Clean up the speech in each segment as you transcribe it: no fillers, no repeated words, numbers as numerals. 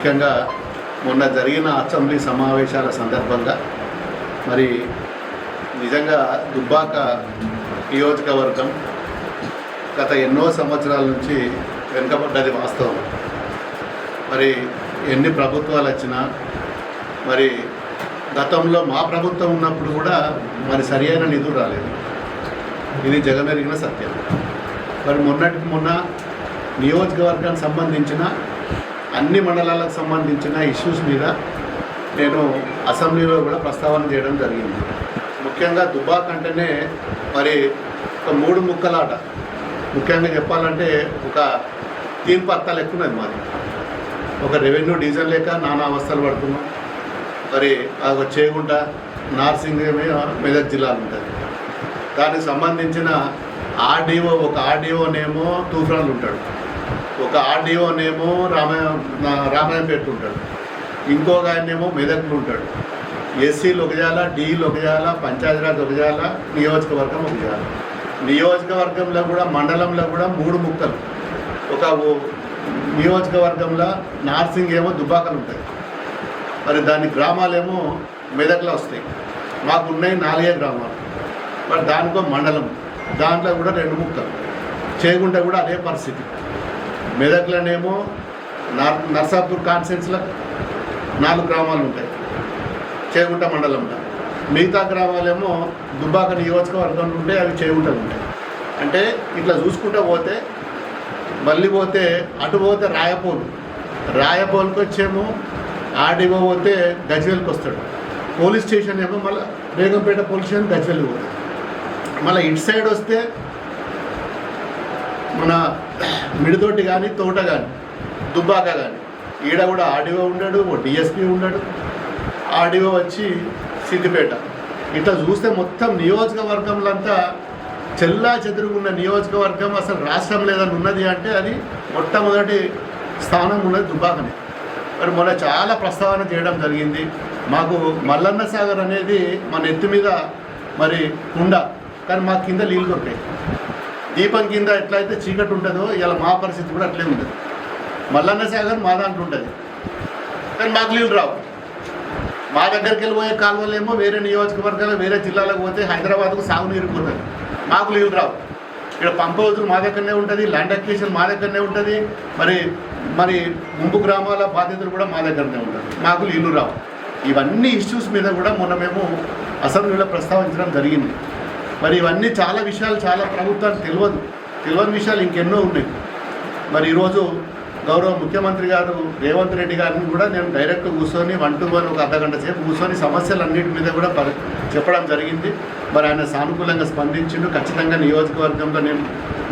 ముఖ్యంగా మొన్న జరిగిన అసెంబ్లీ సమావేశాల సందర్భంగా మరి నిజంగా దుబ్బాక నియోజకవర్గం గత ఎన్నో సంవత్సరాల నుంచి వెనుకబడ్డది వాస్తవం. మరి ఎన్ని ప్రభుత్వాలు వచ్చినా మరి గతంలో మా ప్రభుత్వం ఉన్నప్పుడు కూడా మరి సరియైన నిధులు రాలేదు. ఇది జగమెరిగిన సత్యం. మరి మొన్నటికి మొన్న నియోజకవర్గానికి సంబంధించిన అన్ని మండలాలకు సంబంధించిన ఇష్యూస్ మీద నేను అసెంబ్లీలో కూడా ప్రస్తావన చేయడం జరిగింది. ముఖ్యంగా దుబ్బాక అంటేనే మరి ఒక మూడు ముక్కలాట. ముఖ్యంగా చెప్పాలంటే ఒక తీన్ పత్తాలు ఎక్కువ ఉన్నది మాది. ఒక రెవెన్యూ డివిజన్ లేక నానా అవస్థలు పడుతున్నాం. మరి ఒక చేగుంట నార్సింగ్ మెదక్ జిల్లాలు ఉంటుంది. దానికి సంబంధించిన ఆర్డీఓ ఒక ఆర్డీఓనేమో తూఫాన్లు ఉంటాడు, ఒక ఆర్డీఓనేమో రామాయంపేట ఉంటాడు, ఇంకొక ఆయనేమో మెదక్లు ఉంటాడు. ఎస్సీలు ఒక జాల, డీలు ఒక జాల, పంచాయతీరాజ్ ఒక జాల, నియోజకవర్గం ఒక జాల. నియోజకవర్గంలో కూడా మండలంలో కూడా మూడు ముక్కలు. ఒక నియోజకవర్గంలో నార్సింగ్ ఏమో దుబ్బాకలు ఉంటాయి, మరి దాని గ్రామాలేమో మెదక్లో వస్తాయి. మాకు ఉన్నాయి 4 గ్రామాలు, మరి దానికో మండలం, దాంట్లో కూడా 2 ముక్కలు. చేగుంట కూడా అదే పరిస్థితి. మెదక్లోనేమో నర్సాపూర్ కాన్స్టిట్యున్సీలో 4 గ్రామాలు ఉంటాయి చేగుంట మండలంలో. మిగతా గ్రామాలేమో దుబ్బాక నియోజకవర్గంలో ఉంటే అవి చేగుంటలు ఉంటాయి. అంటే ఇట్లా చూసుకుంటూ పోతే మళ్ళీ పోతే అటు పోతే రాయపోలుకి వచ్చేమో ఆర్డీఓ పోతే గజ్వేల్కి వస్తాడు. పోలీస్ స్టేషన్ ఏమో మళ్ళీ బేగంపేట పోలీస్ స్టేషన్ గజ్వేల్కి పోతాడు. మళ్ళీ ఇటు సైడ్ వస్తే మన మిడితోటి కానీ తోట కానీ దుబ్బాక కానీ ఈడ కూడా ఆర్డీఓ ఉన్నాడు, ఓ డిఎస్పీ ఉన్నాడు, ఆర్డీఓ వచ్చి సిద్దిపేట. ఇట్లా చూస్తే మొత్తం నియోజకవర్గంలో అంతా చెల్లా చెదురుగున్న నియోజకవర్గం. అసలు రాష్ట్రం లేదని ఉన్నది అంటే అది మొట్టమొదటి స్థానం ఉన్నది దుబ్బాకనే. మరి మొన్న చాలా ప్రస్తావన చేయడం జరిగింది. మాకు మల్లన్న సాగర్ అనేది మన ఎత్తు మీద మరి కుండ, కానీ మా కింద నీళ్ళు దొరికాయి. దీపం కింద ఎట్లయితే చీకటి ఉంటుందో ఇలా మా పరిస్థితి కూడా అట్లే ఉంటుంది. మల్లన్న సాగర్ మా దాంట్లో ఉంటుంది, కానీ మాకు నీళ్ళు రావు. మా దగ్గరికి వెళ్ళిపోయే కాలువలేమో వేరే నియోజకవర్గాలు వేరే జిల్లాలకు పోతే హైదరాబాద్కు సాగునీరు పోతుంది, మాకు నీళ్ళు రావు. ఇక్కడ పంప్ హౌజులు మా దగ్గరనే ఉంటుంది, ల్యాండ్ అక్విజిషన్ మా దగ్గరనే ఉంటుంది, మరి ముంపు గ్రామాల బాధ్యతలు కూడా మా దగ్గరనే ఉంటుంది, మాకు నీళ్ళు రావు. ఇవన్నీ ఇష్యూస్ మీద కూడా మొన్న మేము అసెంబ్లీలో ప్రస్తావించడం జరిగింది. మరి ఇవన్నీ చాలా విషయాలు చాలా ప్రభుత్వానికి తెలియని విషయాలు ఇంకెన్నో ఉన్నాయి. మరి ఈరోజు గౌరవ ముఖ్యమంత్రి గారు రేవంత్ రెడ్డి గారిని కూడా నేను డైరెక్ట్ కూర్చొని 1 to 1 ఒక అర్ధగంట సేపు కూర్చొని సమస్యలన్నిటి మీద కూడా చెప్పడం జరిగింది. మరి ఆయన సానుకూలంగా స్పందించిండు. ఖచ్చితంగా నియోజకవర్గంలో నేను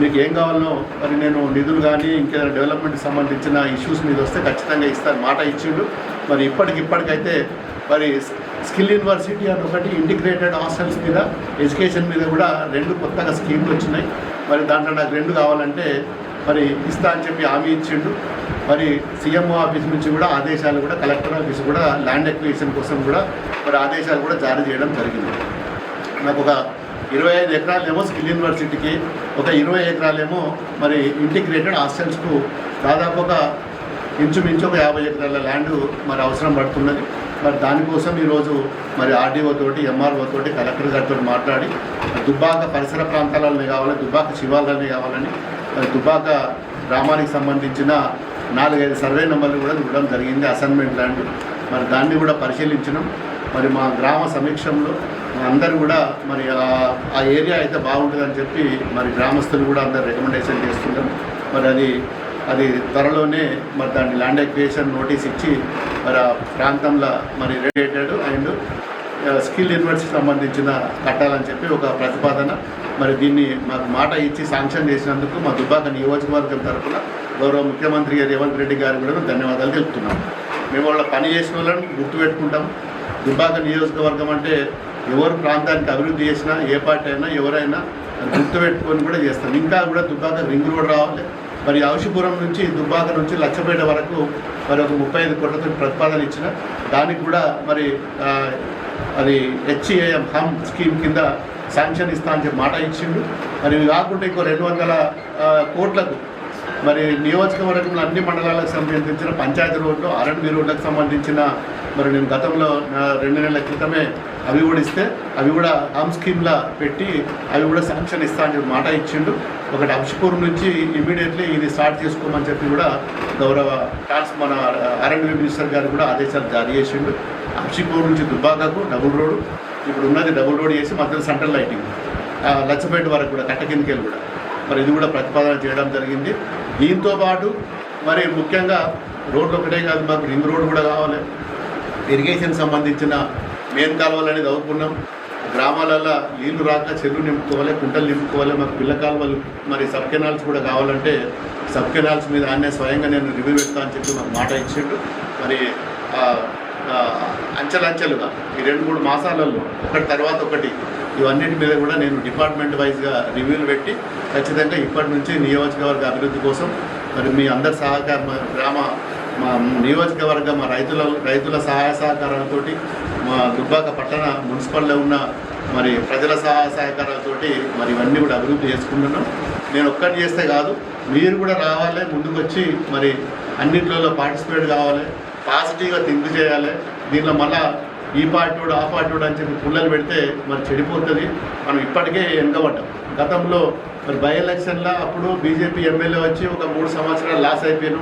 మీకు ఏం కావాలనో మరి నేను నిధులు కానీ ఇంకేదైనా డెవలప్మెంట్కి సంబంధించిన ఇష్యూస్ మీద వస్తే ఖచ్చితంగా ఇస్తాను మాట ఇచ్చిండు. మరి ఇప్పటికైతే మరి స్కిల్ యూనివర్సిటీ అని ఒకటి, ఇంటిగ్రేటెడ్ హాస్టల్స్ మీద ఎడ్యుకేషన్ మీద కూడా 2 కొత్తగా స్కీమ్లు వచ్చినాయి. మరి దాంట్లో నాకు 2 కావాలంటే మరి ఇస్తా అని చెప్పి హామీ ఇచ్చిండు. మరి సీఎంఓ ఆఫీస్ నుంచి కూడా ఆదేశాలు కూడా కలెక్టర్ ఆఫీస్ కూడా ల్యాండ్ ఎక్విజిషన్ కోసం కూడా మరి ఆదేశాలు కూడా జారీ చేయడం జరిగింది. నాకు ఒక 25 ఎకరాలేమో స్కిల్ యూనివర్సిటీకి, ఒక 20 ఎకరాలేమో మరి ఇంటిగ్రేటెడ్ హాస్టల్స్కు దాదాపు ఒక ఇంచుమించు ఒక 50 ఎకరాల ల్యాండ్ మరి అవసరం పడుతున్నది. మరి దానికోసం ఈరోజు మరి ఆర్డీఓ తోటి, ఎంఆర్ఓ తోటి, కలెక్టర్ గారితో మాట్లాడి దుబ్బాక పరిసర ప్రాంతాలనే కావాలి, దుబ్బాక శివాలనే కావాలని దుబ్బాక గ్రామానికి సంబంధించిన 4-5 సర్వే నెంబర్లు కూడా ఇవ్వడం జరిగింది, అసైన్మెంట్ ల్యాండ్. మరి దాన్ని కూడా పరిశీలించినాం. మరి మా గ్రామ సమీక్షంలో అందరూ కూడా మరి ఆ ఏరియా అయితే బాగుంటుందని చెప్పి మరి గ్రామస్తులు కూడా అందరు రికమెండేషన్ చేస్తున్నారు. మరి అది త్వరలోనే మరి దాన్ని ల్యాండ్ ఎక్విజిషన్ నోటీస్ ఇచ్చి మరి ఆ ప్రాంతంలో మరి రిలేటెడ్ అండ్ స్కిల్ యూనివర్సిటీ సంబంధించిన కట్టాలని చెప్పి ఒక ప్రతిపాదన. మరి దీన్ని మాకు మాట ఇచ్చి శాంక్షన్ చేసినందుకు మా దుబ్బాక నియోజకవర్గం తరఫున గౌరవ ముఖ్యమంత్రి రేవంత్ రెడ్డి గారికి కూడా ధన్యవాదాలు తెలుపుతున్నాం. మేము వాళ్ళ పని చేసిన వాళ్ళని గుర్తుపెట్టుకుంటాం. దుబ్బాక నియోజకవర్గం అంటే ఎవరు ప్రాంతానికి అభివృద్ధి చేసినా, ఏ పార్టీ అయినా ఎవరైనా గుర్తుపెట్టుకొని కూడా చేస్తాం. ఇంకా కూడా దుబ్బాక రింగ్ రోడ్ రావాలి. మరి ఔషిపురం నుంచి దుబ్బాక నుంచి లచ్చపేట వరకు మరి ఒక 35 కోట్లతో ప్రతిపాదన ఇచ్చిన దానికి కూడా మరి అది HEAM హమ్ స్కీమ్ కింద శాంక్షన్ ఇస్తా అని చెప్పి మాట ఇచ్చిండు. మరి ఇవి కాకుండా ఇంకో 200 కోట్లకు మరి నియోజకవర్గంలో అన్ని మండలాలకు సంబంధించిన పంచాయతీ రోడ్లు R&B రోడ్లకు సంబంధించిన మరి నేను గతంలో 2 నెలల క్రితమే అవి కూడా ఇస్తే అవి కూడా హామ్ స్కీమ్లా పెట్టి అవి కూడా శాంక్షన్ ఇస్తా అని మాట ఇచ్చిండు. ఒకటి అంశపూర్ నుంచి ఇమీడియట్లీ ఇది స్టార్ట్ చేసుకోమని చెప్పి కూడా గౌరవ మన R&B మినిస్టర్ గారు కూడా ఆదేశాలు జారీ చేసిండు. అంశపూర్ నుంచి దుబ్బాకకు డబుల్ రోడ్, ఇప్పుడు ఉన్నది డబుల్ రోడ్ చేసి మధ్యలో సెంట్రల్ లైటింగ్ లచ్చపేట వరకు కూడా కట్టకిందికెళ్ళి కూడా మరి ఇది కూడా ప్రతిపాదన చేయడం జరిగింది. దీంతో పాటు మరి ముఖ్యంగా రోడ్లు ఒకటే కాదు, మాకు రింగ్ రోడ్ కూడా కావాలి. ఇరిగేషన్ సంబంధించిన మెయిన్ కాలువలు అనేది అవుకున్నాం. గ్రామాలలో నీళ్లు రాక చెరువు నింపుకోవాలి, కుంటలు నింపుకోవాలి. మాకు పిల్ల కాలువలు మరి సబ్ కెనాల్స్ కూడా కావాలంటే సబ్ కెనాల్స్ మీద ఆయనే స్వయంగా నేను రివ్యూ పెడతా అని చెప్పి మాకు మాట ఇచ్చిండు. మరి అంచెలంచెలుగా ఈ 2-3 మాసాలలో ఒకటి తర్వాత ఒకటి ఇవన్నిటి మీద కూడా నేను డిపార్ట్మెంట్ వైజ్గా రివ్యూలు పెట్టి ఖచ్చితంగా ఇప్పటి నుంచి నియోజకవర్గ అభివృద్ధి కోసం మరి మీ అందరి సహకారం మా నియోజకవర్గ మా రైతుల సహాయ సహకారాలతో మా దుబ్బాక పట్టణ మున్సిపల్లో ఉన్న మరి ప్రజల సహాయ సహకారాలతోటి మరి ఇవన్నీ కూడా అభివృద్ధి చేసుకుంటున్నాం. నేను ఒక్కటి చేస్తే కాదు, మీరు కూడా రావాలి, ముందుకు వచ్చి మరి అన్నింటిలో పార్టిసిపేట్ కావాలి, పాజిటివ్గా థింక్ చేయాలి. దీనిలో మళ్ళీ ఈ పార్టీ ఆ పార్టీ అని చెప్పి పుల్లలు పెడితే మరి చెడిపోతుంది. మనం ఇప్పటికే వెనుకబడ్డాం. గతంలో మరి బై ఎలక్షన్లో అప్పుడు బీజేపీ ఎమ్మెల్యే వచ్చి ఒక 3 సంవత్సరాలు లాస్ అయిపోయాను.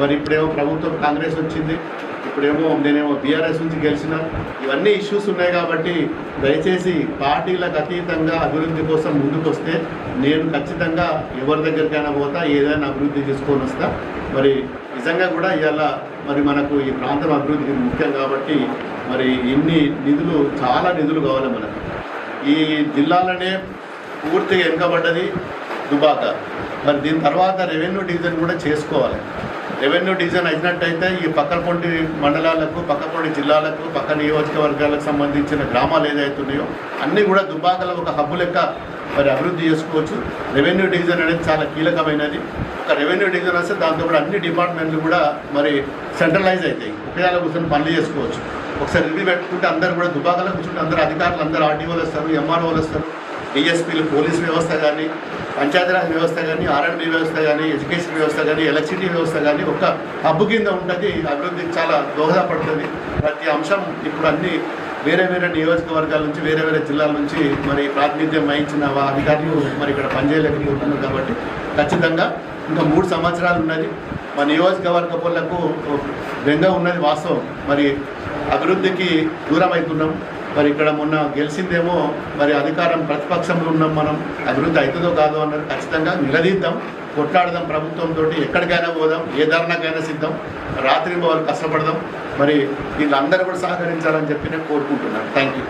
మరి ఇప్పుడేమో ప్రభుత్వం కాంగ్రెస్ వచ్చింది, ఇప్పుడేమో నేనేమో బీఆర్ఎస్ నుంచి గెలిచిన. ఇవన్నీ ఇష్యూస్ ఉన్నాయి కాబట్టి దయచేసి పార్టీలకు అతీతంగా అభివృద్ధి కోసం ముందుకు వస్తే నేను ఖచ్చితంగా ఎవరి దగ్గరికైనా పోతా, ఏదైనా అభివృద్ధి తీసుకొని వస్తా. మరి నిజంగా కూడా ఇవాళ మరి మనకు ఈ ప్రాంతం అభివృద్ధికి ముఖ్యం కాబట్టి మరి ఇన్ని నిధులు, చాలా నిధులు కావాలి మనకు. ఈ జిల్లాలోనే పూర్తిగా వెనుకబడ్డది దుబ్బాక. మరి దీని తర్వాత రెవెన్యూ డివిజన్ కూడా చేసుకోవాలి. రెవెన్యూ డివిజన్ అయినట్టయితే ఈ పక్కపొంటి మండలాలకు, పక్కపొంటి జిల్లాలకు, పక్క నియోజకవర్గాలకు సంబంధించిన గ్రామాలు ఏదైతున్నాయో అన్నీ కూడా దుబ్బాకలో ఒక హబ్బు లెక్క మరి అభివృద్ధి చేసుకోవచ్చు. రెవెన్యూ డివిజన్ అనేది చాలా కీలకమైనది. ఒక రెవెన్యూ డివిజన్ వస్తే దాంతో కూడా అన్ని డిపార్ట్మెంట్లు కూడా మరి సెంట్రలైజ్ అవుతాయి. ఒకేలా కూర్చొని పనులు చేసుకోవచ్చు. ఒకసారి రివ్యూ పెట్టుకుంటే అందరూ కూడా దుబ్బాకలో కూర్చుంటే అందరూ అధికారులు, అందరూ ఆర్డీఓలు వస్తారు, ఎంఆర్ఓలు వస్తారు, డిఎస్పీలు, పోలీస్ వ్యవస్థ కానీ, పంచాయతీరాజ్ వ్యవస్థ కానీ, R&B వ్యవస్థ కానీ, ఎడ్యుకేషన్ వ్యవస్థ కానీ, ఎలక్ట్రిసిటీ వ్యవస్థ కానీ ఒక హబ్బు కింద ఉంటుంది. అభివృద్ధికి చాలా దోహదపడుతుంది. ప్రతి అంశం ఇప్పుడు అన్ని వేరే నియోజకవర్గాల నుంచి, వేరే జిల్లాల నుంచి మరి ప్రాతినిధ్యం వహించిన అధికారులు మరి ఇక్కడ పనిచేయలేకపోతున్నారు. కాబట్టి ఖచ్చితంగా ఇంకా 3 సంవత్సరాలు ఉన్నది. మా నియోజకవర్గ పనులకు బెంగ ఉన్నది వాస్తవం. మరి అభివృద్ధికి దూరం అవుతున్నాం. మరి ఇక్కడ మొన్న గెలిచిందేమో మరి అధికారం ప్రతిపక్షంలో ఉన్నాం. మనం అభివృద్ధి అవుతుందో కాదో అన్నది ఖచ్చితంగా నిలదీద్దాం, కొట్లాడదాం. ప్రభుత్వంతో ఎక్కడికైనా పోదాం, ఏ ధర్నాకైనా సిద్ధం, రాత్రి వాళ్ళు కష్టపడదాం. మరి వీళ్ళందరూ కూడా సహకరించాలని చెప్పి నేను కోరుకుంటున్నాను. Thank you.